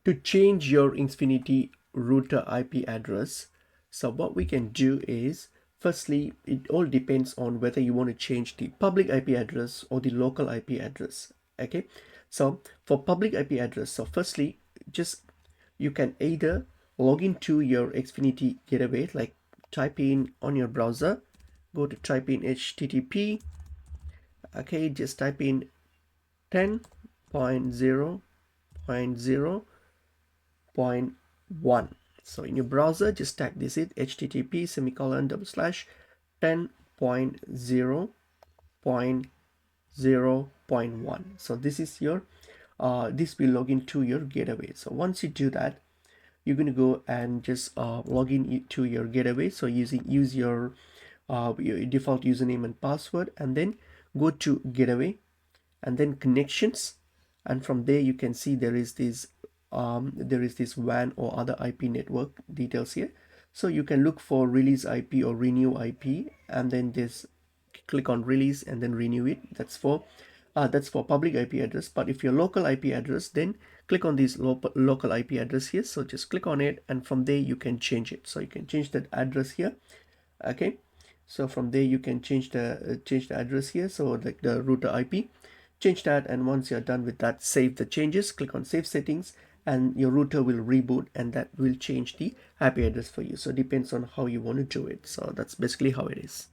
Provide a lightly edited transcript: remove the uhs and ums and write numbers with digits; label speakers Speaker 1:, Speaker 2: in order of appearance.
Speaker 1: To change your Xfinity router IP address, so what we can do is, firstly, it all depends on whether you want to change the public IP address or the local IP address. Okay, so for public IP address, so firstly, just you can either log into your Xfinity gateway, like type in on your browser, go to type in HTTP. Okay, just type in 10.0.0.1. So in your browser, just type this in http semicolon double slash 10.0.0.1. So this is your this will log into your gateway. So once you do that, you're going to go and just log in to your gateway. So use your default username and password, and then go to gateway and then connections, and from there you can see there is this WAN or other IP network details here. So you can look for release IP or renew IP, and then this click on release and then renew it. That's for public IP address. But if your local IP address, then click on this local IP address here. So just click on it, and from there you can change it. So you can change that address here. Okay, so from there you can change the address here, so like the router IP, change that, and once you're done with that, save the changes, click on save settings, and your router will reboot, and that will change the IP address for you. So it depends on how you want to do it. So that's basically how it is.